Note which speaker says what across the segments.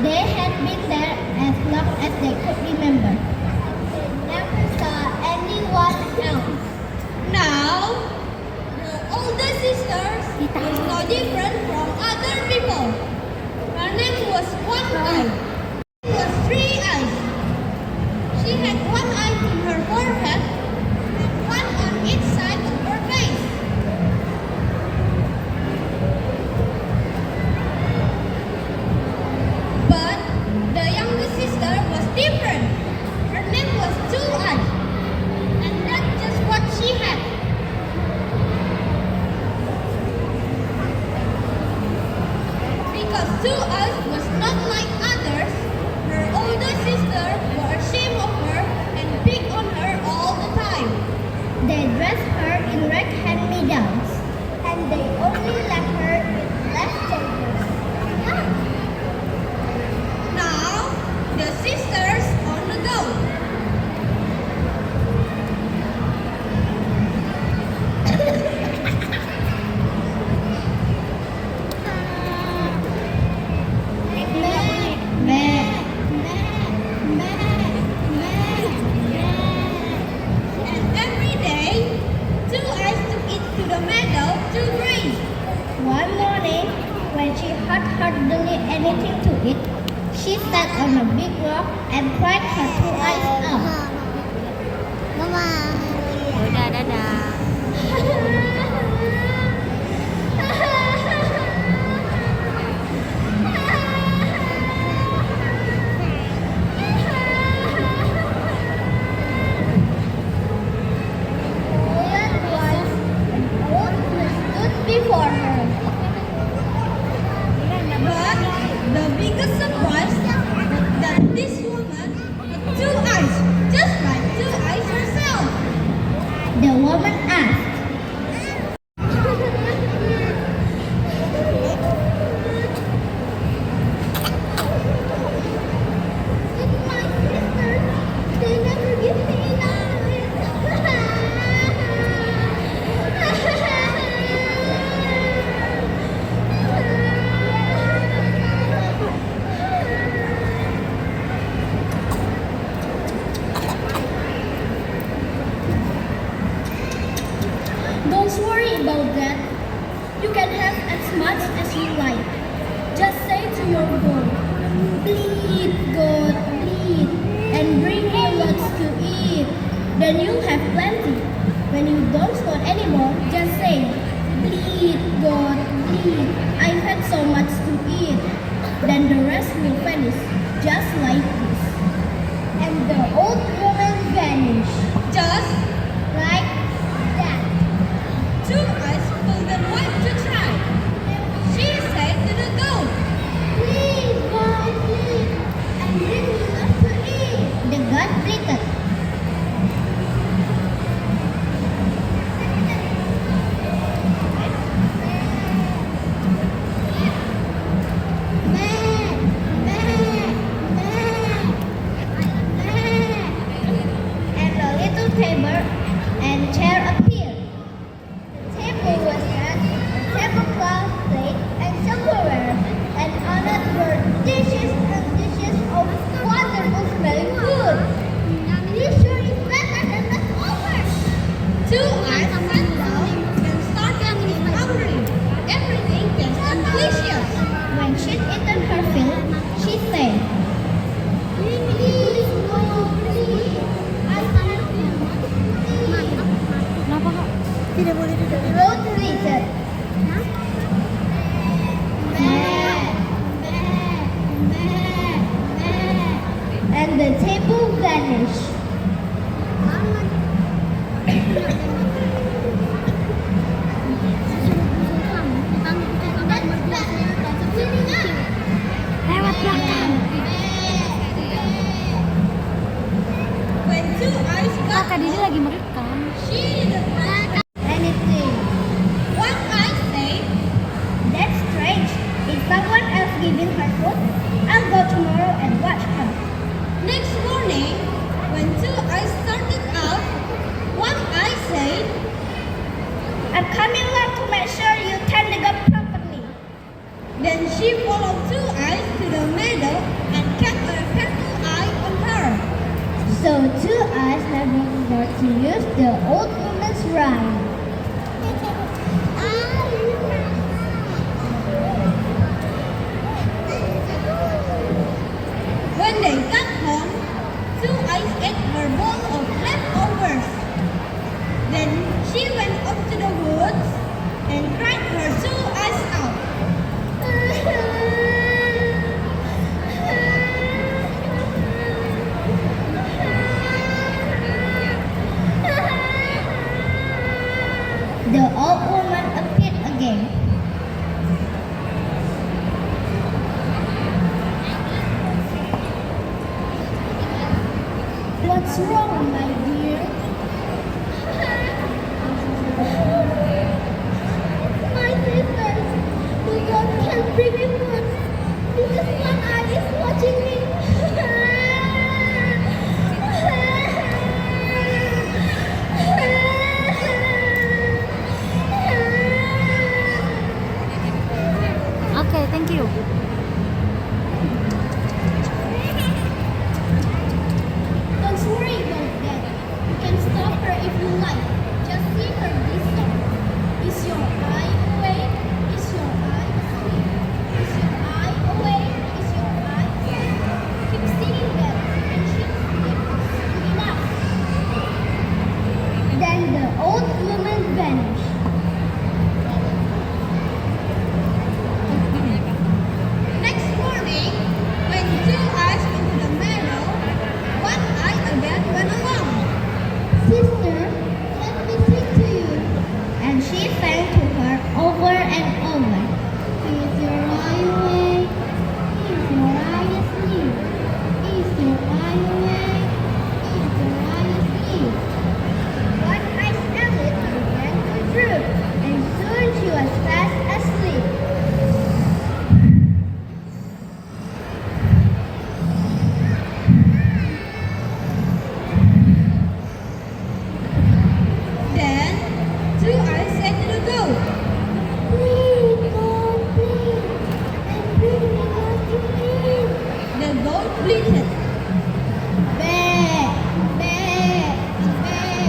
Speaker 1: They had been there as long as they could remember. They never saw anyone else.
Speaker 2: Now, the older sister was no different from other people. Her name was One Eye. She was three eyes. She had one eye in her forehead and one on each side of her face. But the younger sister was different. Her name was Two Eyes, and that's just what she had. Because Two Eyes was not like others, her older sister was ashamed of her and picked on her all the time.
Speaker 1: They dressed her in red hand-me-downs, and they only left her with leftovers.
Speaker 2: Now, the sisters on the go. And every day, Two Eyes took it to the meadow to graze.
Speaker 1: One morning, when she had hardly anything to eat, she sat on a big rock and cried her two eyes out.
Speaker 3: Mama. Udah, dadah.
Speaker 1: There was an old who stood before her.
Speaker 2: But the biggest surprise was that this woman had two eyes, just like Two Eyes herself.
Speaker 1: The woman asked, "It's my sisters. They never give me Don't worry about that. You can have as much as you like. Just say to your God, "Please, God, please, and bring me lots to eat." Then you'll have plenty. When you don't want anymore, just say, "Please, God, please, I've had so much to eat." Then the rest will vanish, just like this. And the old woman vanished,
Speaker 2: Just
Speaker 1: like that.
Speaker 2: Two Eyes told them what to try. She said to the goat,
Speaker 1: "Please, God, please, and bring me lots to eat." The goat bleated. And a little table and chair appeared. The table was set, a tablecloth, plate, and silverware, and on it were dishes and dishes of wonderful smelling food. This sure is better than leftovers.
Speaker 2: Two Eyes sat down and started to get hungry. Everything tasted delicious.
Speaker 1: When she'd eaten her fill, she said, "Please, God, please, I can't
Speaker 3: Kenapa kok? Tidak boleh duduk.
Speaker 1: The goat bleated. And the table vanished.
Speaker 3: Lewat belakang.
Speaker 2: When Two Eyes got
Speaker 3: Kakak Didi lagi merekam.
Speaker 2: she didn't find
Speaker 1: Anything.
Speaker 2: One Eye said,
Speaker 1: That's strange. Is someone else giving her food? I'll go tomorrow and watch her.
Speaker 2: next morning, when Two Eyes started out, One Eye said,
Speaker 1: I'm coming along to make sure you tend the goat properly.
Speaker 2: then she followed Two Eyes to the meadow and kept a careful eye on her.
Speaker 1: So Two Eyes never forgot to use the old woman's rhyme.
Speaker 2: When they got home, Two Eyes ate her bowl of leftovers. Then she went up to the woods and cried her two eyes out.
Speaker 1: The old woman appeared again. What's wrong, my dear? My sisters, the God can't bring me food because one eye is watching me.
Speaker 3: Okay, thank you.
Speaker 1: Don't worry about that. You can stop her if you like. Just sing her this song. Is your eye awake? Is your eye asleep? Is your eye awake? Is your eye asleep? Keep singing that and she'll sleep. Enough. Then the old woman vanished.
Speaker 2: Next morning, when Two Eyes went to the meadow, One Eye again went along.
Speaker 1: Sister, let me sing to you. And she sang to her over and over. Is your eye awake? Is your eye asleep? Is your eye awake? Is your eye asleep? One Eye's eyelids began to droop, and soon she was fast asleep.
Speaker 2: Then Two Eyes said to the goat,
Speaker 1: Please, God, please, and bring me back to eat.
Speaker 2: the goat bleated.
Speaker 1: Bear, bear, bear.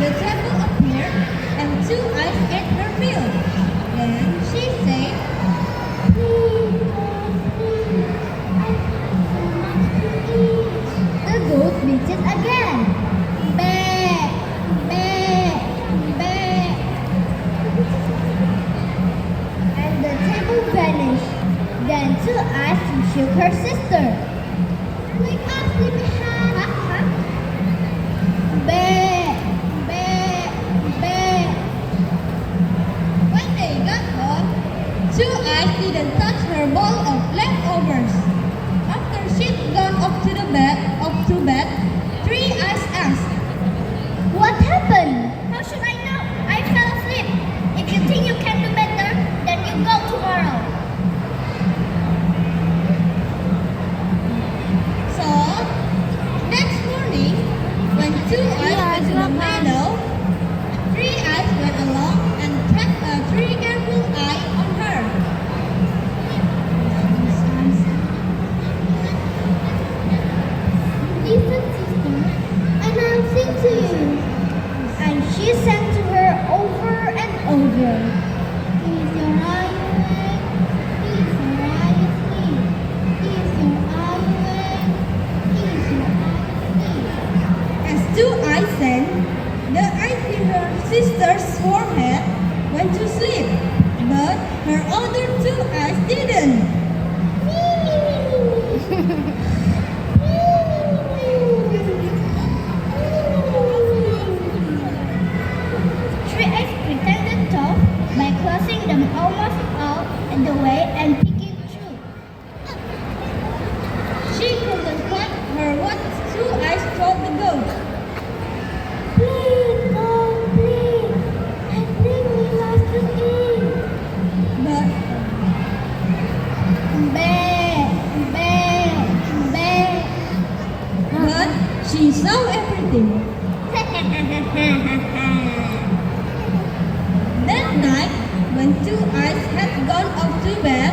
Speaker 2: The table appeared and Two Eyes ate her meal. Then she said,
Speaker 1: Please, God, please, I have so much to eat. The goat bleated again. Bear, bear, bear. And the table vanished. Then Two Eyes shook her sister. Wake up, sleepyhead. Bear, bear, bear.
Speaker 2: when they got home, Two Eyes didn't touch her bowl of leftovers. After she'd gone up to bed, Three Eyes asked,
Speaker 1: What happened? How should I know? I fell asleep. If you think you can do better, then you go tomorrow.
Speaker 2: So, next morning, when Two Eyes went to the meadow, Three Eyes went along and kept a very careful eye on her.
Speaker 1: Listen, sister, and I'll sing to you. And she sang to her over and over. Is your eye awake? Is your eye asleep? Is your eye awake? Is your eye asleep?
Speaker 2: As Two Eyes sang, the eyes in her sister's forehead went to sleep, but her other two eyes didn't.
Speaker 1: Three Eyes pretended to by closing them almost all the way and peeking through.
Speaker 2: She couldn't quite hear what Two Eyes told the goat.
Speaker 1: Please, God, please, and bring me lots to eat.
Speaker 2: But
Speaker 1: Bear, bear, bear.
Speaker 2: but she saw everything. That night, when Two Eyes had gone up to bed,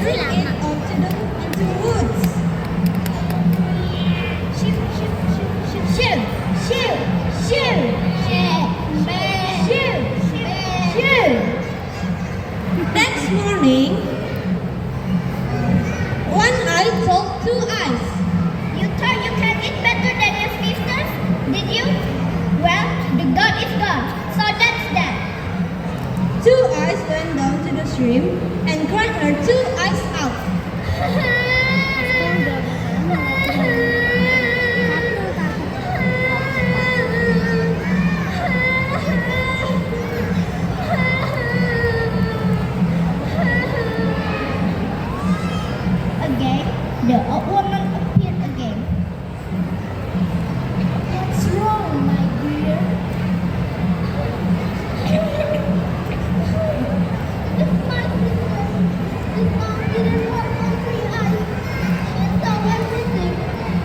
Speaker 2: bring it onto woods.
Speaker 1: Shoo, shoo, shoo, shoo, shoo, shoo, shoo, shoo, shoo.
Speaker 2: Next morning, one eye told two eyes,
Speaker 1: You thought you can eat better than your sisters, did you? Well, the God is God, so that's that.
Speaker 2: two eyes went down to the stream and cried her two eyes out.
Speaker 1: Again, the old woman appeared again. What's wrong, my dear? If my sister didn't want my three eyes, she saw everything,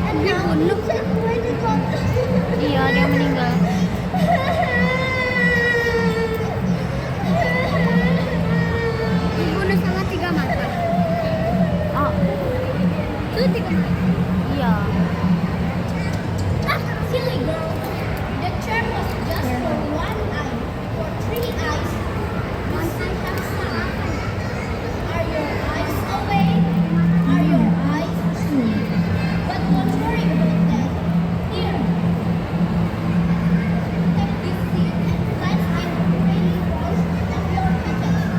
Speaker 1: and now you take away the God.
Speaker 3: Iya, dia meninggal.
Speaker 1: Dibunuh sama 3 mata.
Speaker 3: Oh,
Speaker 1: Itu 3 mata.
Speaker 3: iya.
Speaker 1: Ah, silly girl. The charm was just for 1 eye. For 3 eyes, must I have some? Are your eyes awake? Are your eyes asleep? But don't worry about that. Here. Take this seed and plant it in the rainy walls of your cottage.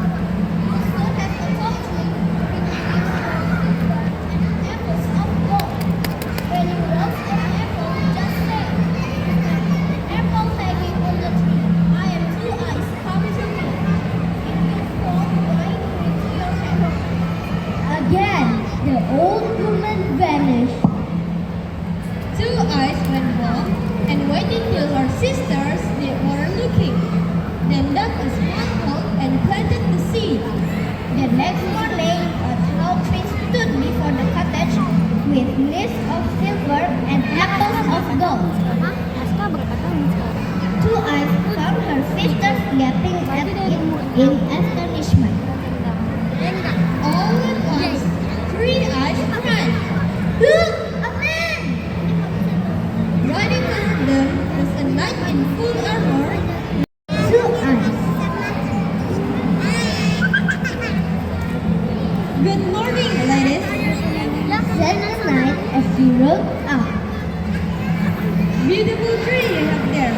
Speaker 1: Also have a tall tree with leaves of silver and apples of gold. When you look at an apple, just say, apple hanging on the tree. I am two eyes, come to me. It will fall right into your hand. Again, the old woman vanished.
Speaker 2: Two eyes went home and waited till her sisters they were looking. Then dug a small hole and planted the seed.
Speaker 1: The next morning, a tall tree stood before the cottage with leaves of silver and apples of gold.
Speaker 3: Aska berapa tahun sekarang?
Speaker 1: Two eyes found her sisters gaping at it in astonishment.
Speaker 2: All at once, three eyes cried.
Speaker 1: Look, a man!
Speaker 2: Riding on them was a knight in full armor.
Speaker 1: Two eyes.
Speaker 2: Good morning, ladies.
Speaker 1: Said the knight as he rode up.
Speaker 2: Beautiful tree you have there.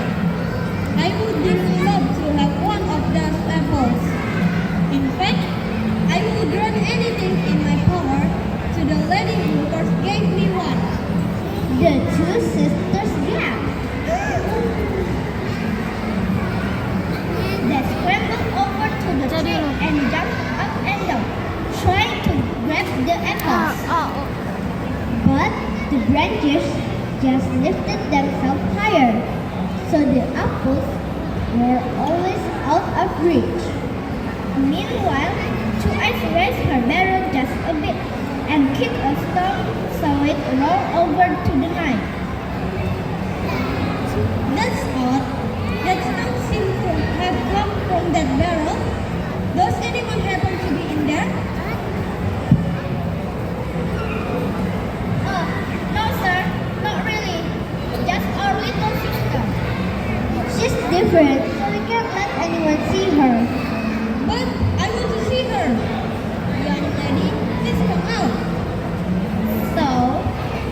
Speaker 2: I would dearly love to have one of those apples. In fact, I would grant anything in my power to the lady who first gave me one.
Speaker 1: The two sisters gasped. They scrambled over to the tree and jumped up and down, trying to grab the apples. But the branches just lifted themselves higher, so the apples were always out of reach. Meanwhile, Two Eyes raised her barrel just a bit and kicked a stone so it rolled over to the knight.
Speaker 2: That's odd. That sound seems to have come from that barrel. Does anyone happen to be in there?
Speaker 1: Oh, no sir, not really. Just our little sister. She's different, so we can't let anyone see her.
Speaker 2: But I want to see her. Young lady, please come out.
Speaker 1: So,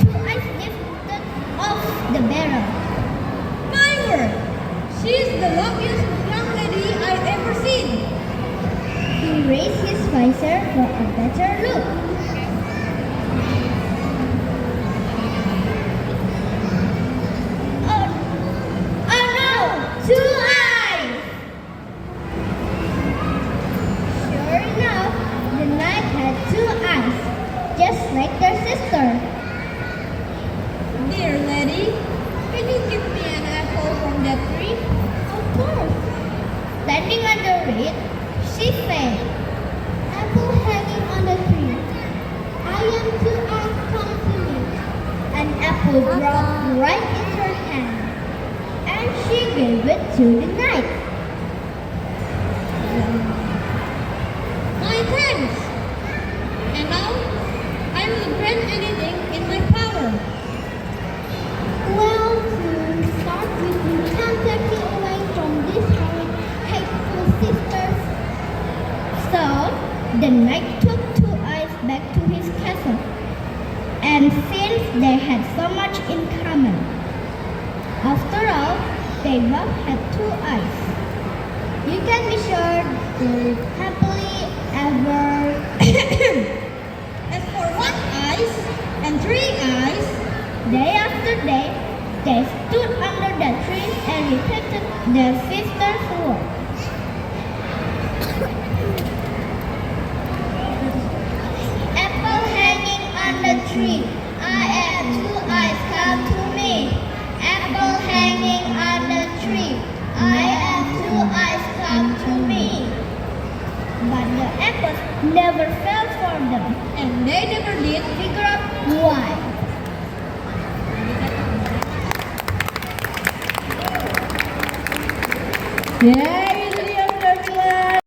Speaker 1: Two Eyes lifted off the barrel.
Speaker 2: My word! She's the loveliest young lady I've ever seen.
Speaker 1: He raised his visor for a better look. Oh no! Two Eyes! Sure enough, the knight had two eyes, just like their sister.
Speaker 2: Dear lady, can you give me an apple from that tree?
Speaker 1: Of course. Standing under it, she said, apple hanging on the tree. I am two eyes, come to me. An apple dropped right in her hand, and she gave it to the knight.
Speaker 2: My thanks.
Speaker 1: much in common. After all, they both had 2 eyes. You can be sure to live happily ever.
Speaker 2: As for 1 eye and 3 eyes,
Speaker 1: Day after day, they stood under the tree and repeated their sister's words. Apple hanging on the tree. I have 2 eyes, come to me. Apple hanging on the tree. I have 2 eyes, come to me. But the apples never fell for them.
Speaker 2: and they never did.
Speaker 1: Figure out why.
Speaker 2: Yeah.